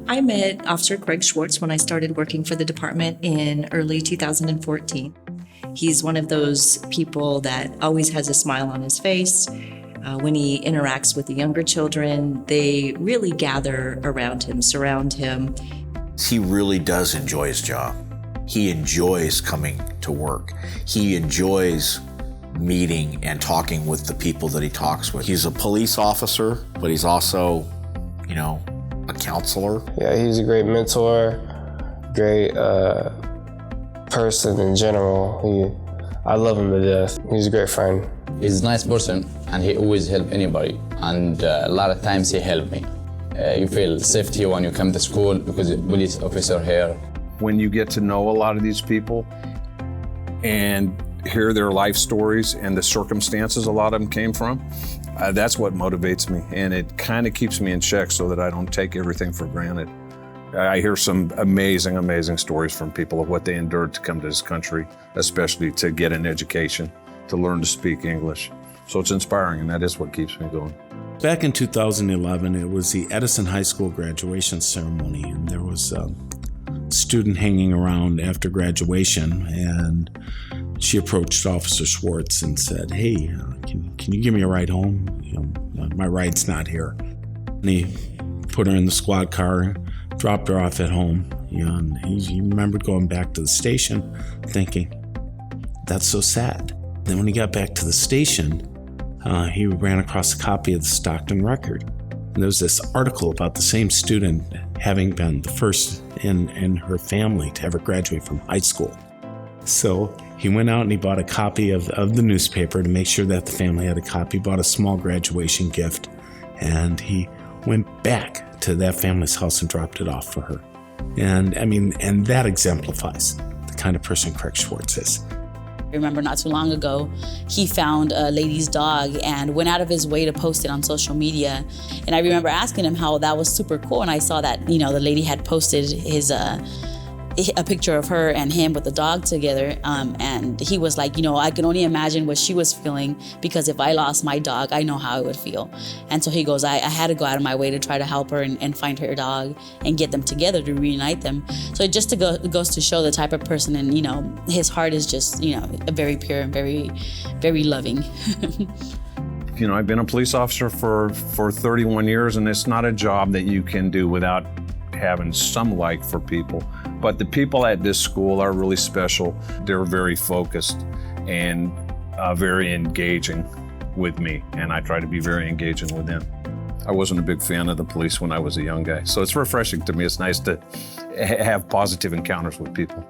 I met Officer Craig Schwarz when I started working for the department in early 2014. He's one of those people that always has a smile on his face. When he interacts with the younger children, they really gather around him, surround him. He really does enjoy his job. He enjoys coming to work. He enjoys meeting and talking with the people that he talks with. He's a police officer, but he's also, a counselor. Yeah, he's a great mentor, great person in general. I love him to death. He's a great friend. He's a nice person, and he always helps anybody. And a lot of times he helped me. You feel safety when you come to school because the police officer here. When you get to know a lot of these people and hear their life stories and the circumstances a lot of them came from, that's what motivates me, and it kind of keeps me in check so that I don't take everything for granted. I hear some amazing, amazing stories from people of what they endured to come to this country, especially to get an education, to learn to speak English. So it's inspiring, and that is what keeps me going. Back in 2011, it was the Edison High School graduation ceremony, and there was a student hanging around after graduation, and she approached Officer Schwarz and said, "Hey, can you give me a ride home? My ride's not here." And he put her in the squad car, dropped her off at home. And he remembered going back to the station thinking, that's so sad. Then when he got back to the station, he ran across a copy of the Stockton Record. And there was this article about the same student having been the first in her family to ever graduate from high school. So he went out and he bought a copy of the newspaper to make sure that the family had a copy, bought a small graduation gift, and he went back to that family's house and dropped it off for her. And that exemplifies the kind of person Craig Schwarz is. I remember not too long ago, he found a lady's dog and went out of his way to post it on social media. And I remember asking him how that was super cool. And I saw that, the lady had posted a picture of her and him with the dog together. And he was like, I can only imagine what she was feeling, because if I lost my dog, I know how it would feel. And so he goes, I had to go out of my way to try to help her and find her dog and get them together to reunite them. So it just goes to show the type of person, and his heart is just, very pure and very, very loving. I've been a police officer for 31 years, and it's not a job that you can do without having some like for people. But the people at this school are really special. They're very focused and very engaging with me, and I try to be very engaging with them. I wasn't a big fan of the police when I was a young guy, so it's refreshing to me. It's nice to have positive encounters with people.